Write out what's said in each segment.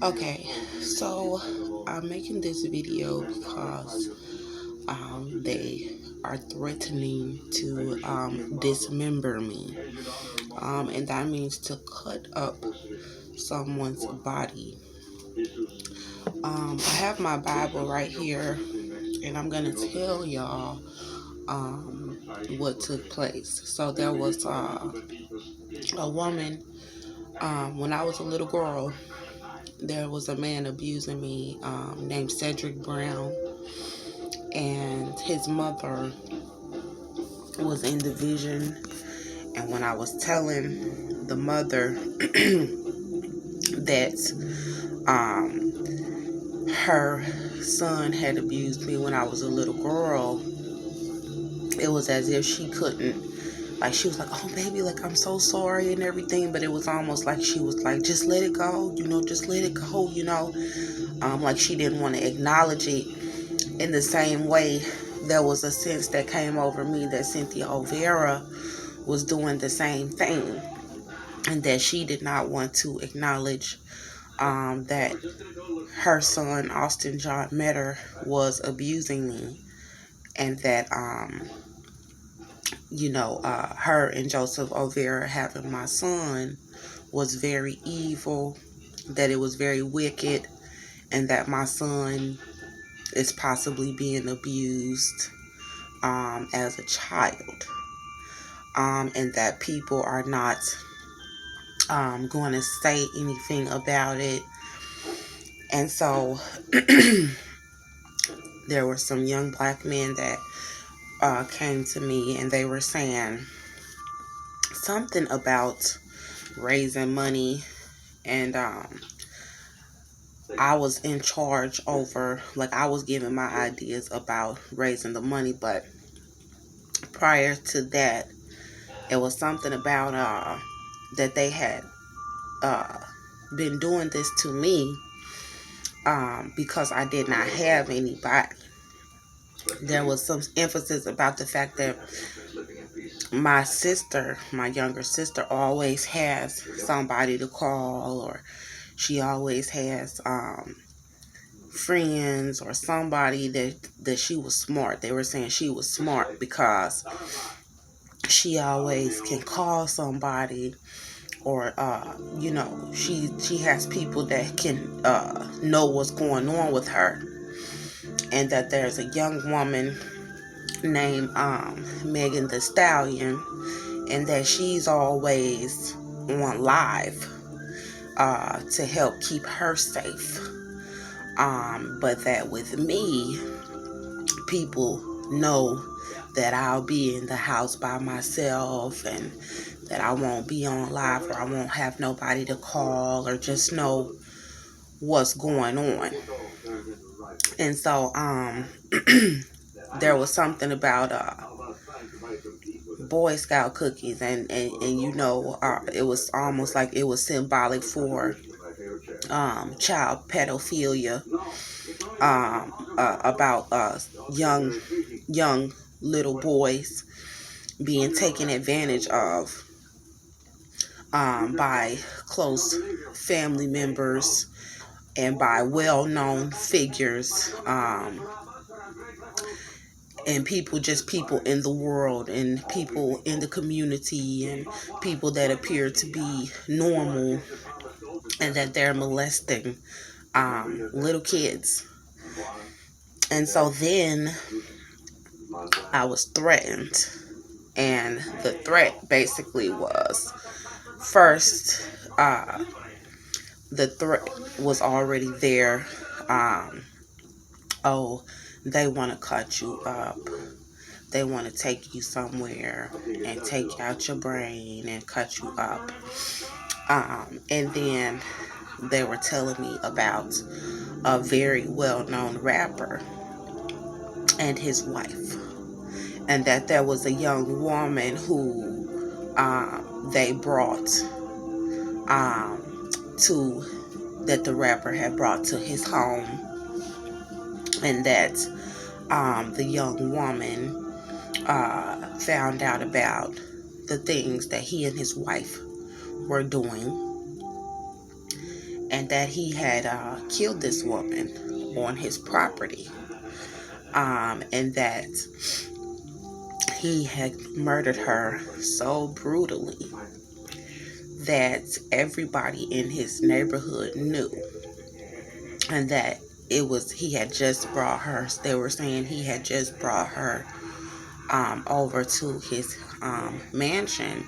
Okay, so I'm making this video because they are threatening to dismember me, and that means to cut up someone's body. I have my Bible right here, and I'm gonna tell y'all what took place. So there was a woman when I was a little girl. There was a man abusing me named Cedric Brown, and his mother was in the vision. And when I was telling the mother that her son had abused me when I was a little girl, it was as if she couldn't, like, she was like, oh baby, like, I'm so sorry and everything, but it was almost like she was like, just let it go, just let it go, like she didn't want to acknowledge it. In the same way, there was a sense that came over me that Cynthia O'Vera was doing the same thing, and that she did not want to acknowledge that her son, Austin John Metter, was abusing me, and that, her and Joseph O'Vera having my son was very evil, that it was very wicked, and that my son is possibly being abused as a child, and that people are not going to say anything about it. And so there were some young black men that came to me, and they were saying something about raising money, and I was in charge over, like, I was giving my ideas about raising the money. But prior to that, it was something about that they had been doing this to me because I did not have anybody. There was some emphasis about the fact that my sister, my younger sister, always has somebody to call, or she always has friends or somebody that she was smart. They were saying she was smart because she always can call somebody, or she has people that can know what's going on with her. And that there's a young woman named Megan the Stallion, and that she's always on live to help keep her safe. But that with me, people know that I'll be in the house by myself, and that I won't be on live, or I won't have nobody to call, or just know what's going on. And so there was something about Boy Scout cookies, and it was almost like it was symbolic for child pedophilia, about young little boys being taken advantage of by close family members and by well-known figures, and people in the world, and people in the community, and people that appear to be normal, and that they're molesting little kids. And so then I was threatened, and the threat basically was, first, the threat was already there. Oh, they want to cut you up. They want to take you somewhere and take out your brain and cut you up. And then they were telling me about a very well-known rapper and his wife, and that there was a young woman who they brought that the rapper had brought to his home, and that the young woman found out about the things that he and his wife were doing, and that he had killed this woman on his property, and that he had murdered her so brutally that everybody in his neighborhood knew, and that he had just brought her. They were saying he had just brought her over to his mansion,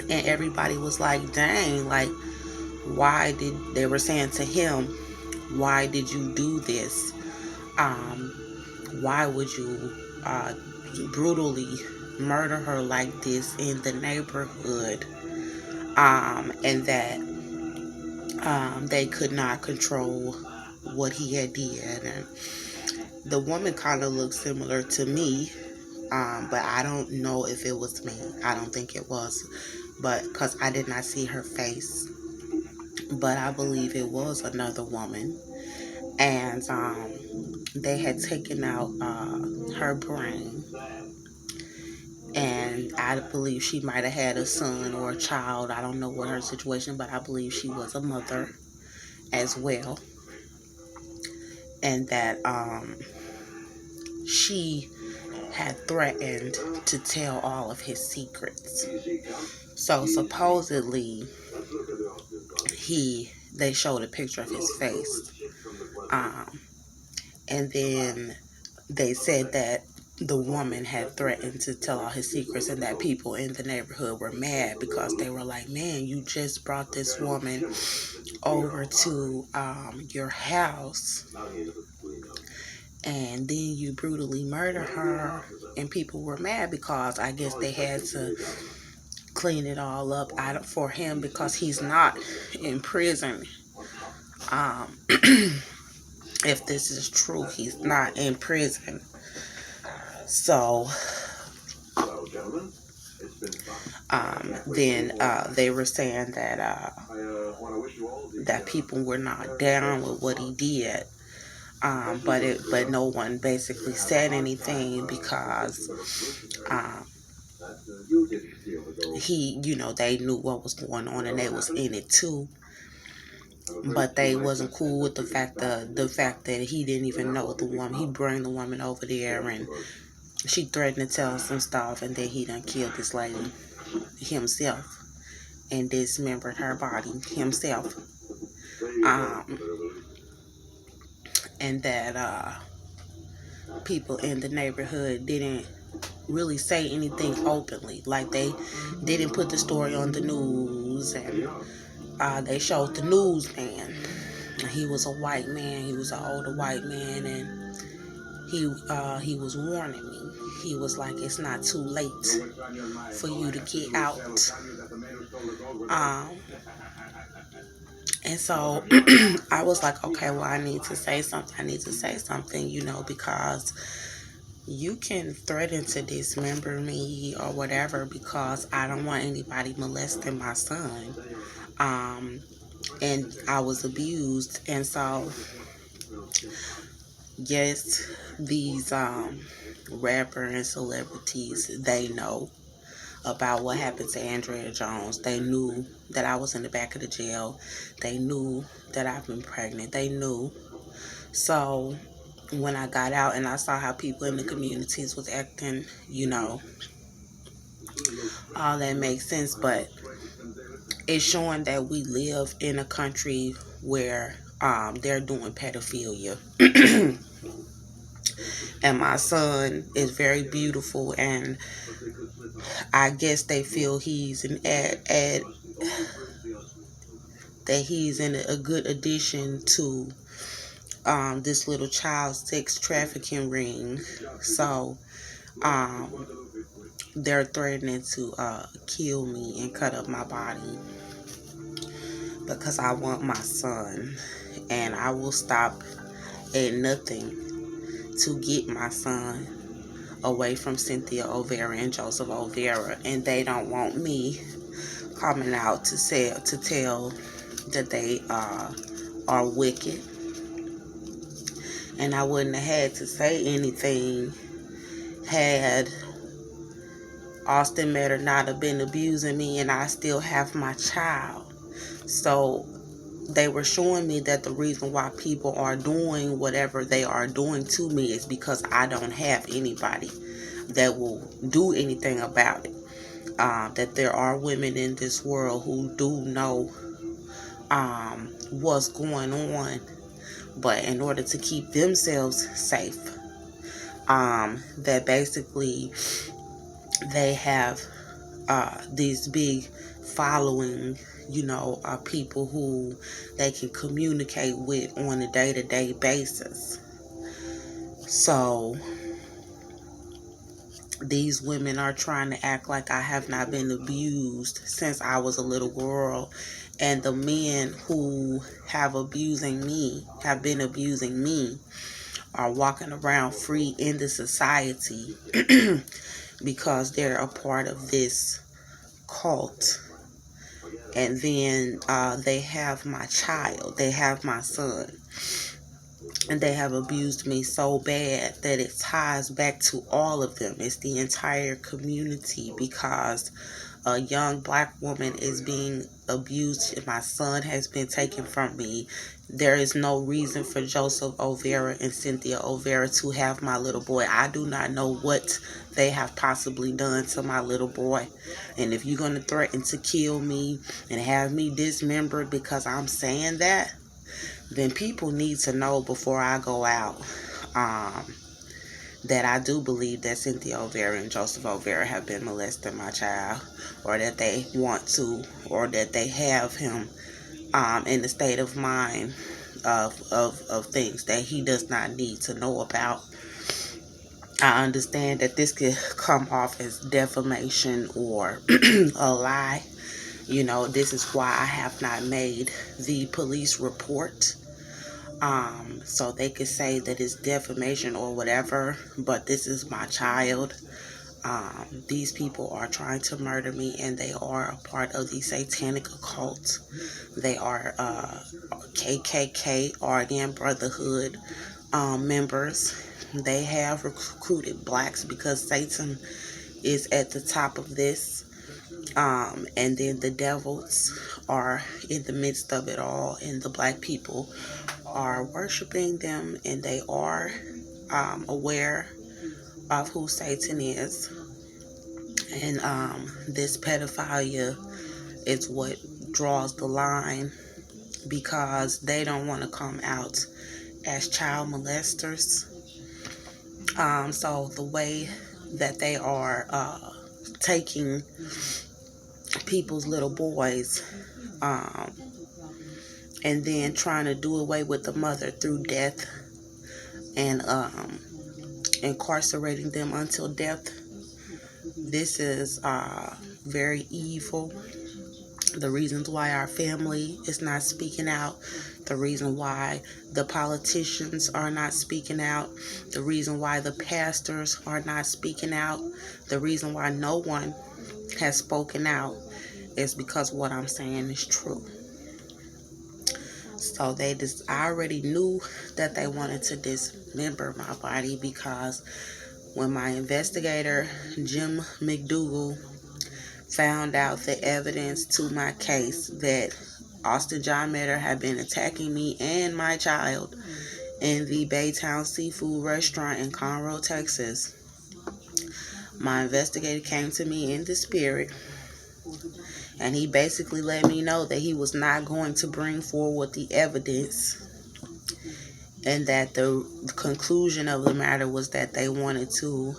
and everybody was like, "Dang!" Like, they were saying to him, "Why did you do this? Why would you brutally murder her like this in the neighborhood?" And that they could not control what he had did. And the woman kind of looked similar to me, but I don't know if it was me. I don't think it was, but because I did not see her face. But I believe it was another woman, and they had taken out her brain, and I believe she might have had a son or a child. I don't know what her situation, but I believe she was a mother as well, and that she had threatened to tell all of his secrets. So supposedly they showed a picture of his face, and then they said that the woman had threatened to tell all his secrets, and that people in the neighborhood were mad because they were like, "Man, you just brought this woman over to your house, and then you brutally murder her." And people were mad because I guess they had to clean it all up for him because he's not in prison. If this is true, he's not in prison. So then they were saying that people were not down with what he did. But no one basically said anything because they knew what was going on and they was in it too. But they wasn't cool with the fact that he didn't even know the woman. He brought the woman over there, and she threatened to tell some stuff, and then he done killed this lady himself and dismembered her body himself. And that people in the neighborhood didn't really say anything openly. Like, they didn't put the story on the news, and they showed the newsman. He was a white man. He was an older white man, and he was warning me. He was like, "It's not too late for you to get out." And so I was like, okay, well, I need to say something, because you can threaten to dismember me or whatever, because I don't want anybody molesting my son. And I was abused. And so, yes, these rapper and celebrities, they know about what happened to Andrea Jones. They knew that I was in the back of the jail. They knew that I've been pregnant. They knew. So when I got out and I saw how people in the communities was acting, all that makes sense. But it's showing that we live in a country where they're doing pedophilia. And my son is very beautiful, and I guess they feel he's that he's in a good addition to this little child sex trafficking ring. So they're threatening to kill me and cut up my body because I want my son, and I will stop at nothing to get my son away from Cynthia O'Vera and Joseph O'Vera. And they don't want me coming out to tell that they are wicked. And I wouldn't have had to say anything had Austin Metter not have been abusing me, and I still have my child. So they were showing me that the reason why people are doing whatever they are doing to me is because I don't have anybody that will do anything about it. That there are women in this world who do know what's going on, but in order to keep themselves safe, that basically they have these big following, people who they can communicate with on a day-to-day basis. So these women are trying to act like I have not been abused since I was a little girl. And the men who have been abusing me, are walking around free in the society because they're a part of this cult. And then they have my child, they have my son. And they have abused me so bad that it ties back to all of them. It's the entire community, because a young black woman is being abused. My son has been taken from me. There is no reason for Joseph O'Vera and Cynthia O'Vera to have my little boy. I do not know what they have possibly done to my little boy. And if you're going to threaten to kill me and have me dismembered because I'm saying that, then people need to know before I go out that I do believe that Cynthia O'Vera and Joseph O'Vera have been molesting my child, or that they want to, or that they have him in the state of mind of things that he does not need to know about. I understand that this could come off as defamation or a lie. This is why I have not made the police report. So they could say that it's defamation or whatever, but this is my child. These people are trying to murder me, and they are a part of the satanic occult. They are KKK, Aryan Brotherhood members. They have recruited blacks because Satan is at the top of this. And then the devils are in the midst of it all, and the black people are worshiping them, and they are aware of who Satan is. And this pedophilia is what draws the line, because they don't want to come out as child molesters. So the way that they are taking people's little boys and then trying to do away with the mother through death, and incarcerating them until death. This is very evil. The reasons why our family is not speaking out, the reason why the politicians are not speaking out, the reason why the pastors are not speaking out, the reason why no one has spoken out is because what I'm saying is true. So I already knew that they wanted to dismember my body, because when my investigator, Jim McDougal, found out the evidence to my case that Austin John Metter had been attacking me and my child in the Baytown Seafood Restaurant in Conroe, Texas, my investigator came to me in the spirit, and he basically let me know that he was not going to bring forward the evidence, and that the conclusion of the matter was that they wanted to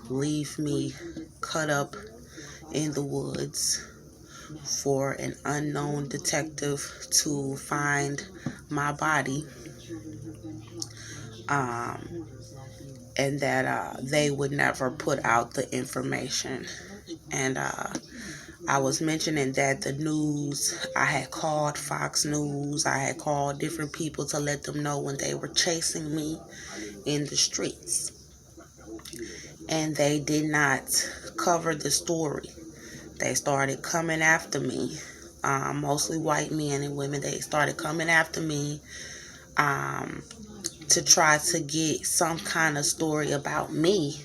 leave me cut up in the woods for an unknown detective to find my body, and that they would never put out the information. And I was mentioning that the news, I had called Fox News, I had called different people to let them know when they were chasing me in the streets. And they did not cover the story. They started coming after me, mostly white men and women. They started coming after me to try to get some kind of story about me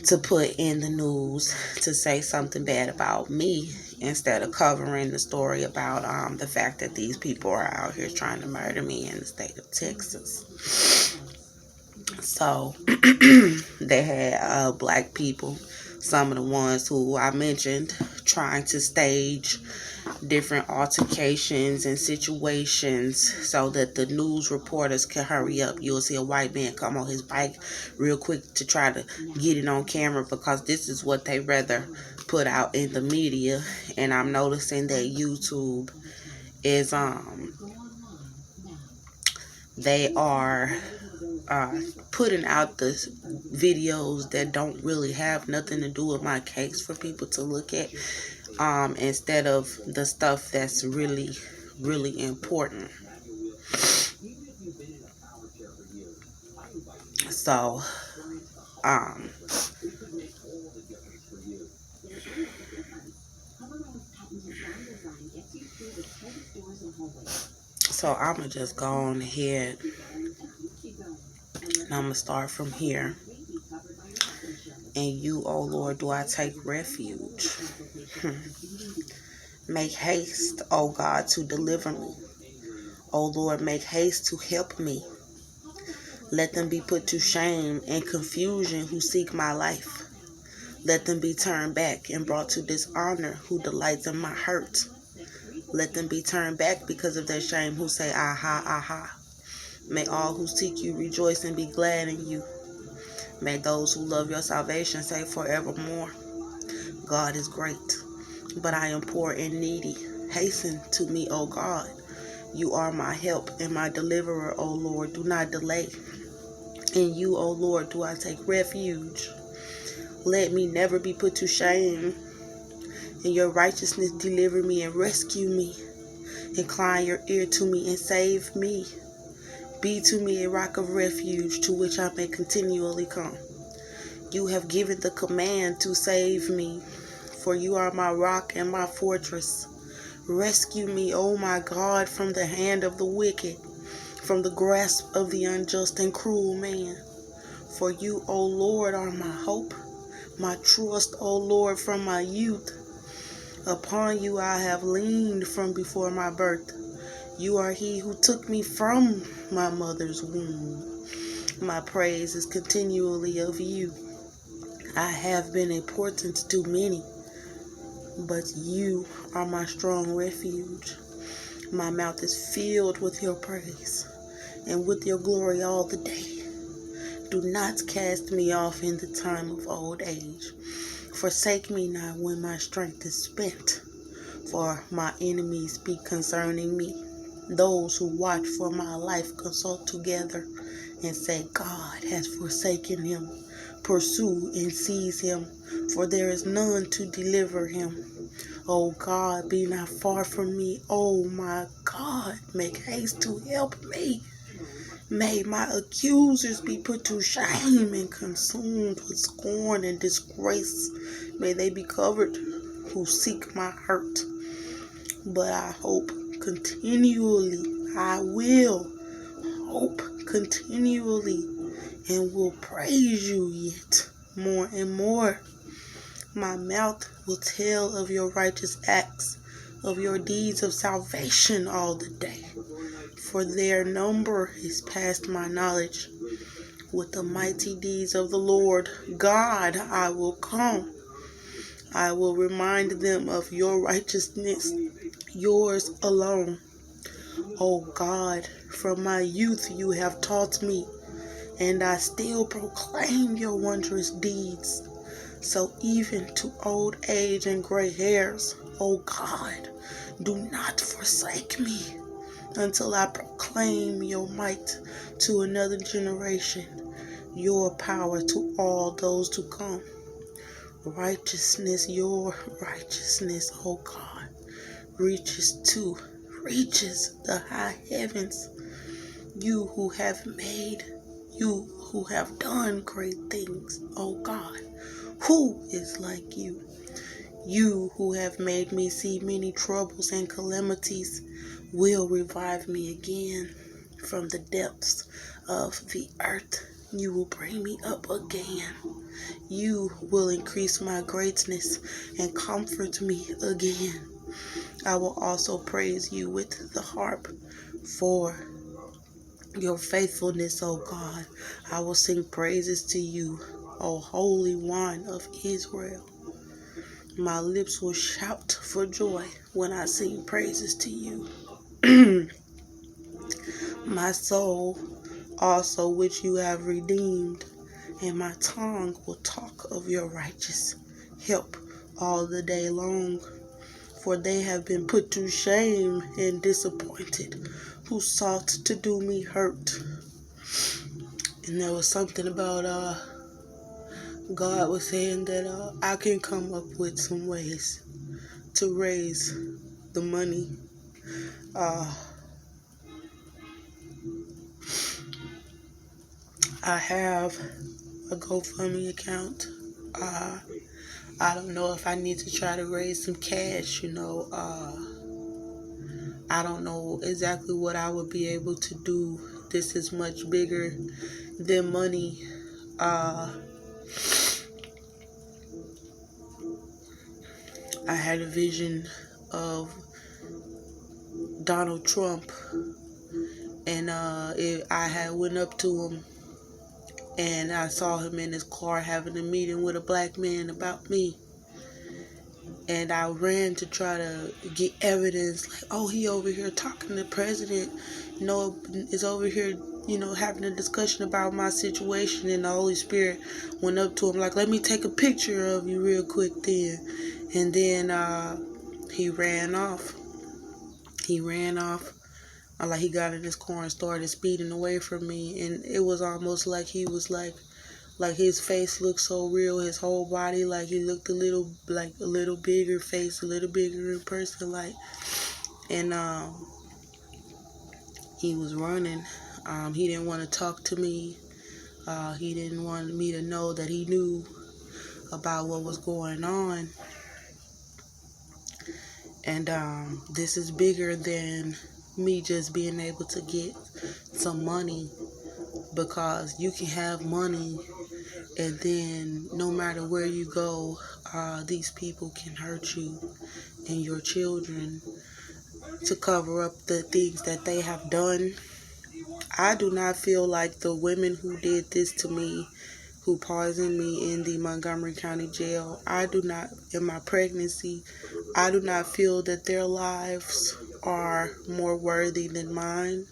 to put in the news, to say something bad about me instead of covering the story about the fact that these people are out here trying to murder me in the state of Texas. So they had black people, some of the ones who I mentioned, trying to stage different altercations and situations so that the news reporters can hurry up. You'll see a white man come on his bike real quick to try to get it on camera, because this is what they rather put out in the media. And I'm noticing that YouTube is they are putting out the videos that don't really have nothing to do with my case for people to look at, instead of the stuff that's really, really important. So, I'm going to just go on ahead and I'm going to start from here. In you, O Lord, do I take refuge. Make haste, O God, to deliver me. O Lord, make haste to help me. Let them be put to shame and confusion who seek my life. Let them be turned back and brought to dishonor who delights in my hurt. Let them be turned back because of their shame who say, aha, aha. May all who seek you rejoice and be glad in you. May those who love your salvation say forevermore, God is great, but I am poor and needy. Hasten to me, O God. You are my help and my deliverer, O Lord. Do not delay. In you, O Lord, do I take refuge. Let me never be put to shame. In your righteousness, deliver me and rescue me. Incline your ear to me and save me. Be to me a rock of refuge to which I may continually come. You have given the command to save me, for you are my rock and my fortress. Rescue me, O my God, from the hand of the wicked, from the grasp of the unjust and cruel man. For you, O Lord, are my hope, my trust, O Lord, from my youth. Upon you I have leaned from before my birth. You are he who took me from my mother's womb. My praise is continually of you. I have been a portent to many, but you are my strong refuge. My mouth is filled with your praise and with your glory all the day. Do not cast me off in the time of old age. Forsake me not when my strength is spent, for my enemies speak concerning me. Those who watch for my life consult together and say, God has forsaken him. Pursue and seize him, for there is none to deliver him. O God, be not far from me. O my God, make haste to help me. May my accusers be put to shame and consumed with scorn and disgrace. May they be covered who seek my hurt. But I hope continually. I will hope continually and will praise you yet more and more. My mouth will tell of your righteous acts, of your deeds of salvation all the day. For their number is past my knowledge. With the mighty deeds of the Lord God I will come. I will remind them of your righteousness, yours alone. O God, from my youth you have taught me, and I still proclaim your wondrous deeds. So even to old age and gray hairs, O God, do not forsake me until I proclaim your might to another generation, your power to all those to come. Righteousness, your righteousness, O God, reaches the high heavens. You who have made, you who have done great things, O God, who is like you? You who have made me see many troubles and calamities will revive me again. From the depths of the earth you will bring me up again. You will increase my greatness and comfort me again. I will also praise you with the harp for your faithfulness, O God. I will sing praises to you, O Holy One of Israel. My lips will shout for joy when I sing praises to you. My soul also which you have redeemed, and my tongue will talk of your righteous help all the day long. For they have been put to shame and disappointed, who sought to do me hurt. And there was something about God was saying that I can come up with some ways to raise the money. I have a GoFundMe account. I don't know if I need to try to raise some cash, I don't know exactly what I would be able to do. This is much bigger than money. I had a vision of Donald Trump, and I had went up to him, and I saw him in his car having a meeting with a black man about me. And I ran to try to get evidence, like, oh, he over here talking to the president, is over here, having a discussion about my situation. And the Holy Spirit went up to him, like, let me take a picture of you real quick then. And then he ran off. Like, he got in his car and started speeding away from me. And it was almost like he was like his face looked so real, his whole body, like he looked a little bigger face, a little bigger in person, and he was running. He didn't want to talk to me. He didn't want me to know that he knew about what was going on. And this is bigger than me just being able to get some money, because you can have money, and then no matter where you go, these people can hurt you and your children to cover up the things that they have done. I do not feel like the women who did this to me, who poisoned me in the Montgomery County Jail, in my pregnancy, I do not feel that their lives are more worthy than mine,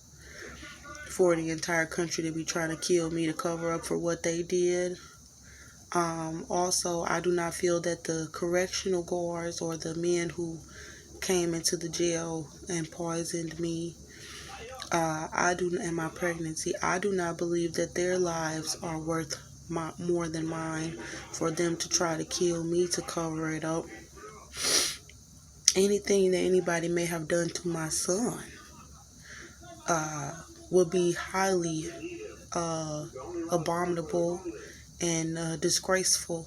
for the entire country to be trying to kill me to cover up for what they did. Also, I do not feel that the correctional guards or the men who came into the jail and poisoned me, in my pregnancy, I do not believe that their lives are worth more than mine, for them to try to kill me to cover it up. Anything that anybody may have done to my son would be highly abominable and disgraceful.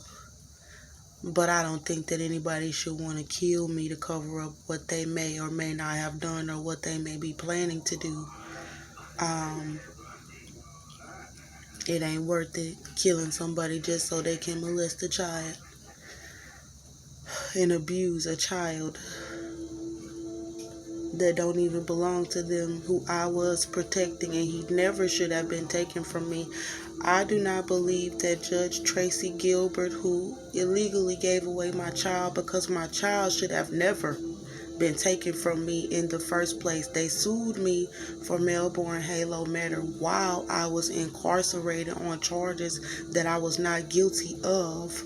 But I don't think that anybody should want to kill me to cover up what they may or may not have done, or what they may be planning to do. It ain't worth it, killing somebody just so they can molest a child and abuse a child that don't even belong to them, who I was protecting, and he never should have been taken from me. I do not believe that Judge Tracy Gilbert, who illegally gave away my child, because my child should have never been taken from me in the first place. They sued me for male-born halo matter while I was incarcerated on charges that I was not guilty of.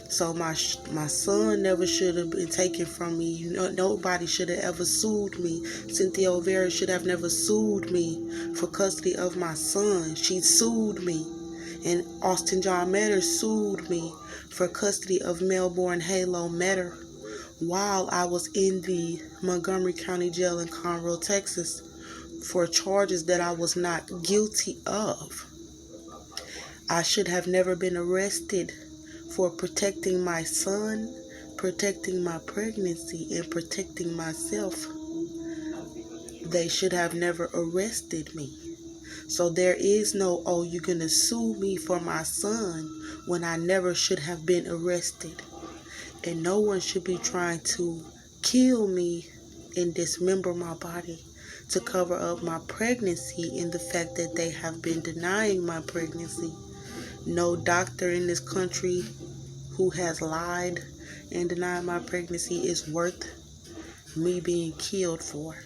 So my son never should have been taken from me. Nobody should have ever sued me. Cynthia O'Vera should have never sued me for custody of my son. She sued me. And Austin John Metter sued me for custody of male-born halo Metter while I was in the Montgomery County Jail in Conroe, Texas, for charges that I was not guilty of. I should have never been arrested for protecting my son, protecting my pregnancy, and protecting myself. They should have never arrested me. So there is no, oh, you're going to sue me for my son when I never should have been arrested. And no one should be trying to kill me and dismember my body to cover up my pregnancy and the fact that they have been denying my pregnancy. No doctor in this country who has lied and denied my pregnancy is worth me being killed for.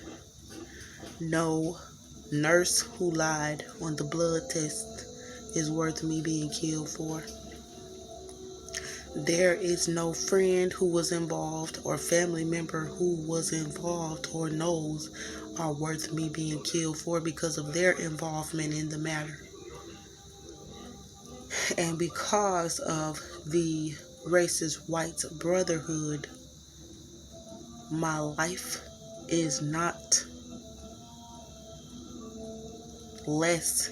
No nurse who lied on the blood test is worth me being killed for. There is no friend who was involved or family member who was involved or knows are worth me being killed for because of their involvement in the matter. And because of the racist white brotherhood, my life is not less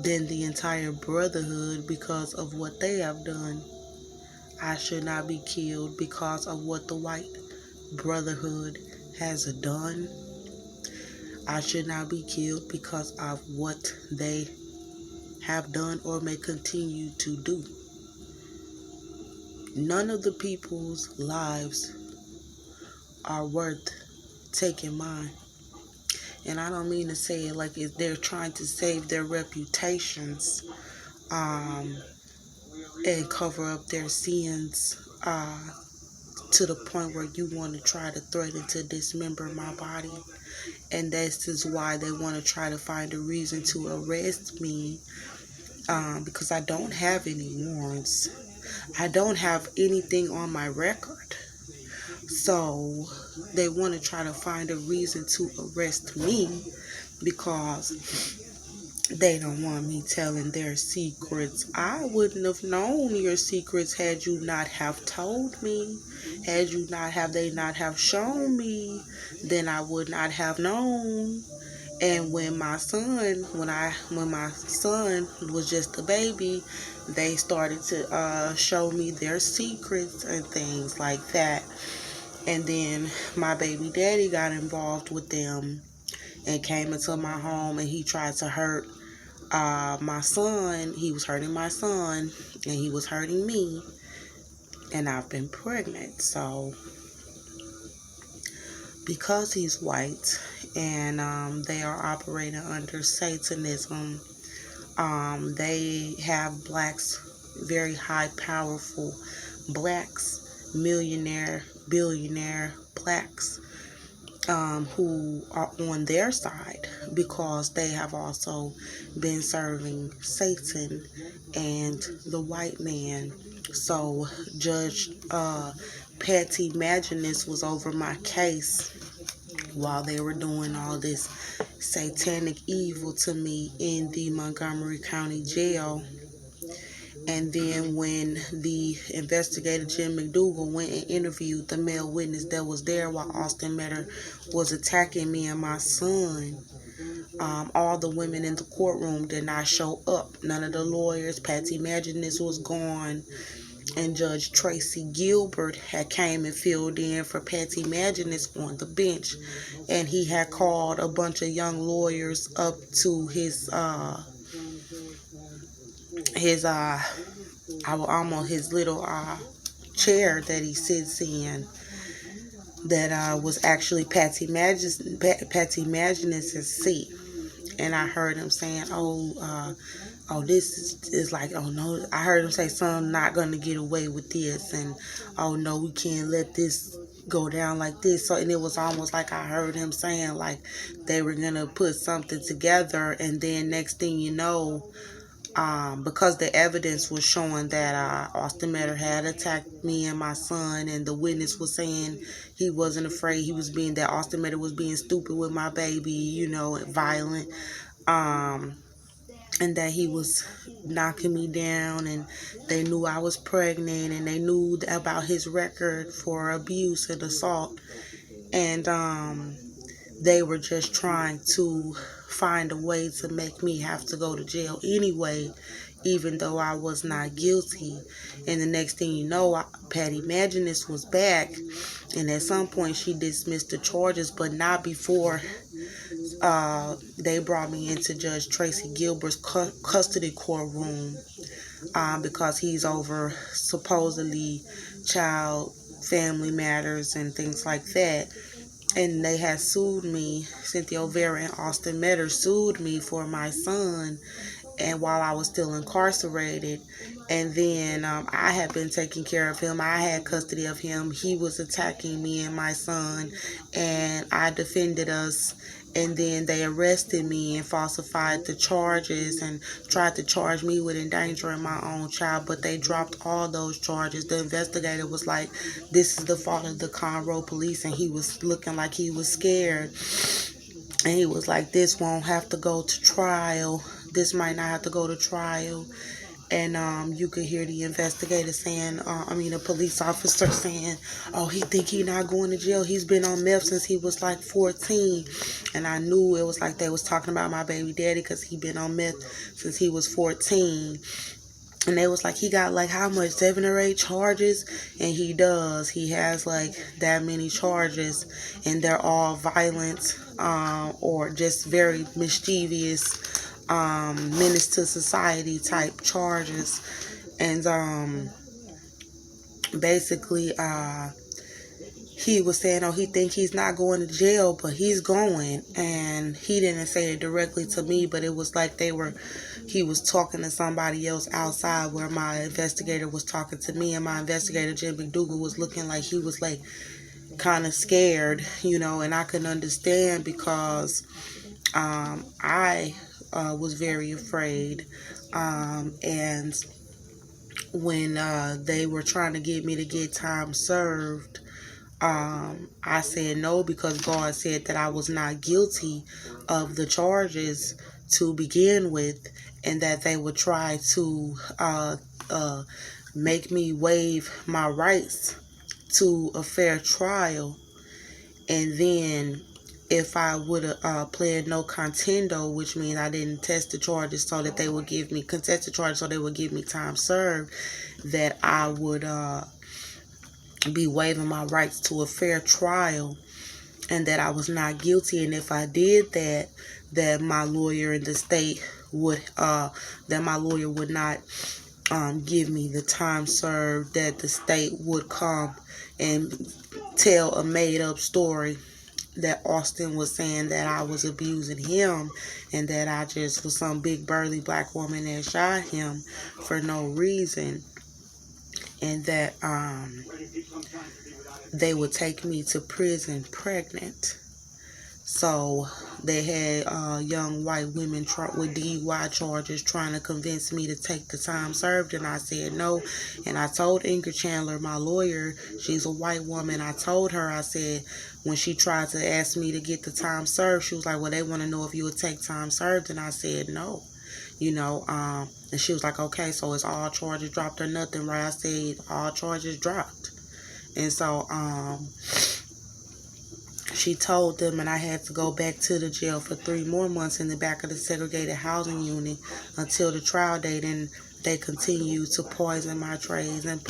than the entire brotherhood because of what they have done. I should not be killed because of what the white brotherhood has done. I should not be killed because of what they have done or may continue to do. None of the people's lives are worth taking mine. And I don't mean to say it like if they're trying to save their reputations and cover up their sins to the point where you want to try to threaten to dismember my body. And this is why they want to try to find a reason to arrest me because I don't have any warrants. I don't have anything on my record. So they want to try to find a reason to arrest me because they don't want me telling their secrets. I wouldn't have known your secrets had you not have told me. Had you not have they not have shown me, then I would not have known. And when my son was just a baby, they started to show me their secrets and things like that. And then my baby daddy got involved with them and came into my home, and he tried to hurt my son. He was hurting my son, and he was hurting me, and I've been pregnant. So because he's white and they are operating under Satanism, they have blacks, very high, powerful blacks, millionaire, billionaire blacks, who are on their side because they have also been serving Satan and the white man. So Judge Patty Maginnis was over my case while they were doing all this satanic evil to me in the Montgomery County Jail. And then when the investigator Jim McDougal went and interviewed the male witness that was there while Austin Metter was attacking me and my son, all the women in the courtroom did not show up. None of the lawyers. Patty Maginnis was gone. And Judge Tracy Gilbert had came and filled in for Patty Maginnis on the bench. And he had called a bunch of young lawyers up to his little chair that he sits in, that was actually Patty Maginnis' seat. And I heard him saying, this is like, oh no, I heard him say, son, not gonna get away with this, and oh no, we can't let this go down like this. So, and it was almost like I heard him saying like they were gonna put something together, and then next thing you know, because the evidence was showing that Austin Metter had attacked me and my son, and the witness was saying he wasn't afraid, that Austin Metter was being stupid with my baby, and violent, and that he was knocking me down, and they knew I was pregnant, and they knew about his record for abuse and assault, and they were just trying to find a way to make me have to go to jail anyway, even though I was not guilty. And the next thing you know, Patty Maginnis was back, and at some point she dismissed the charges, but not before they brought me into Judge Tracy Gilbert's custody courtroom because he's over supposedly child family matters and things like that. And they had sued me. Cynthia O'Vera and Austin Metter sued me for my son, and while I was still incarcerated. And then I had been taking care of him. I had custody of him. He was attacking me and my son, and I defended us. And then they arrested me and falsified the charges and tried to charge me with endangering my own child, but they dropped all those charges. The investigator was like, this is the fault of the Conroe police, and he was looking like he was scared. And he was like, this won't have to go to trial. This might not have to go to trial. And you could hear the investigator saying, the police officer saying, oh, he think he not going to jail. He's been on meth since he was like 14. And I knew it was like they was talking about my baby daddy because he been on meth since he was 14. And they was like, he got like how much, 7 or 8 charges? And he does. He has like that many charges, and they're all violent or just very mischievous, menace to society type charges. And basically he was saying, oh, he think he's not going to jail, but he's going. And he didn't say it directly to me, but it was like he was talking to somebody else outside where my investigator was talking to me, and my investigator, Jim McDougal, was looking like he was like kind of scared, and I couldn't understand because I was very afraid. And when they were trying to get me to get time served, I said no, because God said that I was not guilty of the charges to begin with, and that they would try to make me waive my rights to a fair trial. And then if I would have pled no contendo, which means I didn't test the charges, so that they would give me contested charges, so they would give me time served, that I would be waiving my rights to a fair trial, and that I was not guilty. And if I did that, that my lawyer in the state would not give me the time served, that the state would come and tell a made-up story that Austin was saying that I was abusing him, and that I just was some big burly black woman that shot him for no reason. And that they would take me to prison pregnant. So they had young white women with DUI charges trying to convince me to take the time served, and I said no. And I told Ingrid Chandler, my lawyer, she's a white woman, I told her, I said, when she tried to ask me to get the time served, she was like, well, they want to know if you would take time served. And I said no. And she was like, okay, so it's all charges dropped or nothing, right? I said all charges dropped. And so she told them, and I had to go back to the jail for 3 more months in the back of the segregated housing unit until the trial date. And they continued to poison my trays and